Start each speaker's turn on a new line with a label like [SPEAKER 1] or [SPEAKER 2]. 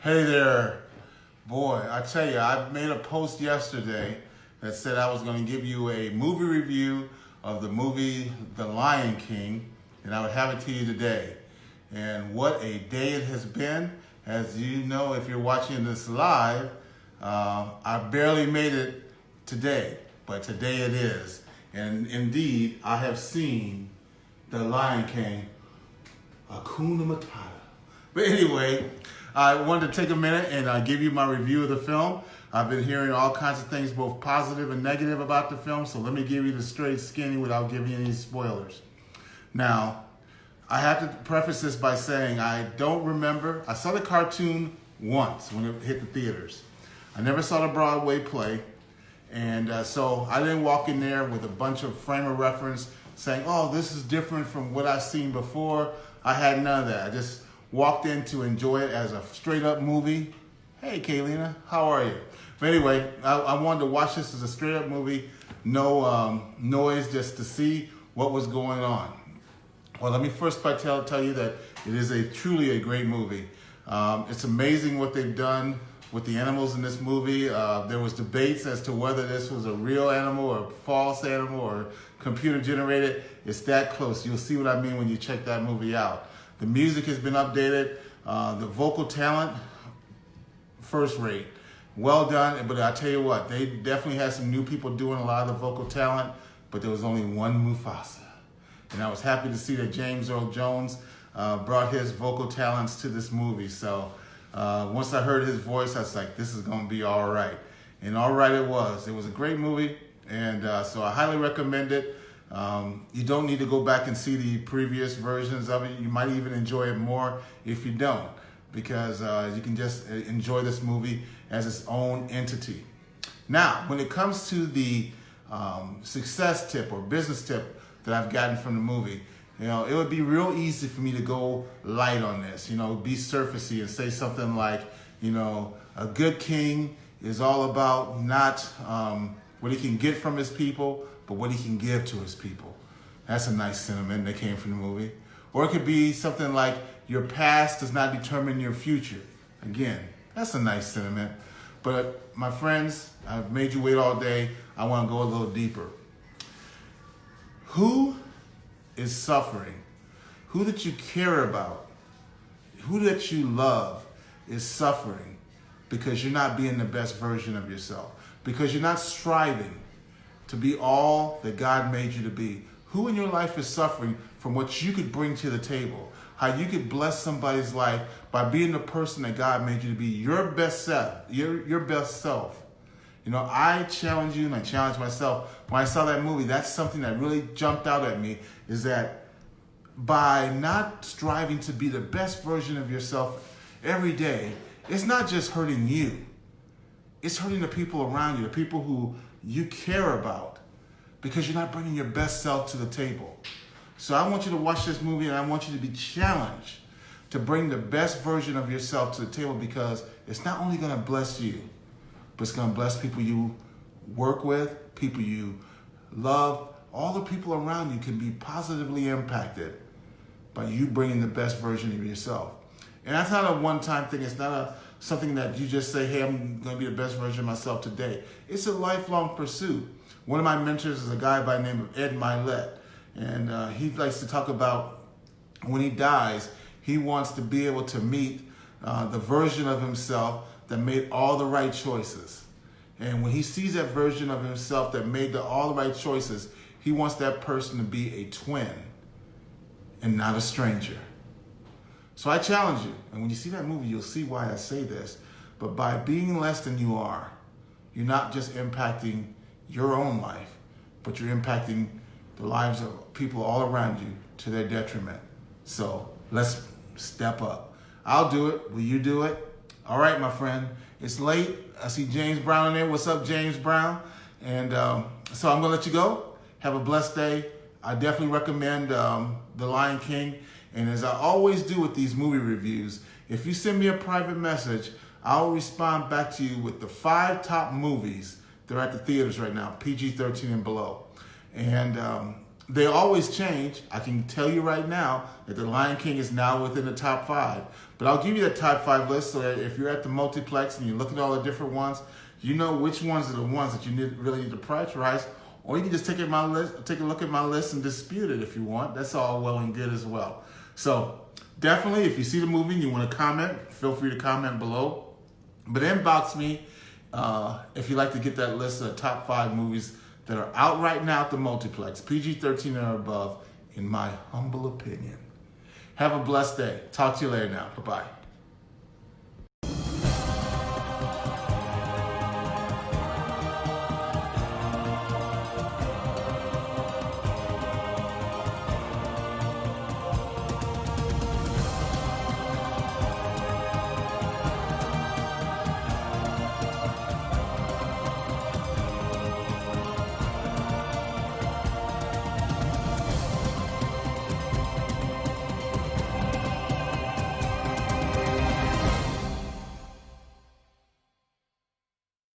[SPEAKER 1] Hey there. Boy, I tell you, I made a post yesterday that said I was going to give you a movie review of the movie The Lion King, and I would have it to you today. And what a day it has been. As you know, if you're watching this live, I barely made it today, but today it is. And indeed, I have seen The Lion King, Hakuna Matata. But anyway, I wanted to take a minute and give you my review of the film. I've been hearing all kinds of things, both positive and negative about the film, so let me give you the straight skinny without giving you any spoilers. Now, I have to preface this by saying I don't remember. I saw the cartoon once when it hit the theaters. I never saw the Broadway play, and so I didn't walk in there with a bunch of frame of reference saying, oh, this is different from what I've seen before. I had none of that. I just walked in to enjoy it as a straight up movie. Hey, Kaylina, how are you? But anyway, I wanted to watch this as a straight up movie, no noise, just to see what was going on. Well, let me first tell you that it is truly a great movie. It's amazing what they've done with the animals in this movie. There was debates as to whether this was a real animal or a false animal or computer generated. It's that close. You'll see what I mean when you check that movie out. The music has been updated. The vocal talent, first rate. Well done, but I tell you what, they definitely had some new people doing a lot of the vocal talent, but there was only one Mufasa. And I was happy to see that James Earl Jones brought his vocal talents to this movie. So once I heard his voice, I was like, this is gonna be all right. And all right it was. It was a great movie, and so I highly recommend it. You don't need to go back and see the previous versions of it. You might even enjoy it more if you don't, because you can just enjoy this movie as its own entity. Now, when it comes to the success tip or business tip that I've gotten from the movie, you know, it would be real easy for me to go light on this, you know, be surfacey and say something like, you know, a good king is all about not what he can get from his people, but what he can give to his people. That's a nice sentiment that came from the movie. Or it could be something like, your past does not determine your future. Again, that's a nice sentiment. But my friends, I've made you wait all day. I want to go a little deeper. Who is suffering? Who that you care about, who that you love is suffering because you're not being the best version of yourself, because you're not striving to be all that God made you to be. Who in your life is suffering from what you could bring to the table? How you could bless somebody's life by being the person that God made you to be, your best self, your best self. You know, I challenge you and I challenge myself. When I saw that movie, that's something that really jumped out at me, is that by not striving to be the best version of yourself every day, it's not just hurting you. It's hurting the people around you, the people who you care about, because you're not bringing your best self to the table. So I want you to watch this movie, and I want you to be challenged to bring the best version of yourself to the table, because it's not only going to bless you, but it's going to bless people you work with, people you love. All the people around you can be positively impacted by you bringing the best version of yourself. And that's not a one-time thing. It's not something that you just say, hey, I'm going to be the best version of myself today. It's a lifelong pursuit. One of my mentors is a guy by the name of Ed Milet. And he likes to talk about when he dies, he wants to be able to meet the version of himself that made all the right choices. And when he sees that version of himself that made all the right choices, he wants that person to be a twin and not a stranger. So I challenge you, and when you see that movie, you'll see why I say this, but by being less than you are, you're not just impacting your own life, but you're impacting the lives of people all around you to their detriment. So let's step up. I'll do it. Will you do it? All right, my friend. It's late. I see James Brown in there. What's up, James Brown? And so I'm going to let you go. Have a blessed day. I definitely recommend The Lion King. And as I always do with these movie reviews, if you send me a private message, I'll respond back to you with the 5 top movies that are at the theaters right now, PG-13 and below. And they always change. I can tell you right now that The Lion King is now within the top 5. But I'll give you that top 5 list so that if you're at the multiplex and you look at all the different ones, you know which ones are the ones that you really need to prioritize. Or you can just take a look at my list and dispute it if you want. That's all well and good as well. So definitely, if you see the movie and you want to comment, feel free to comment below. But inbox me if you'd like to get that list of the top 5 movies that are out right now at the multiplex, PG-13 or above, in my humble opinion. Have a blessed day. Talk to you later now. Bye-bye.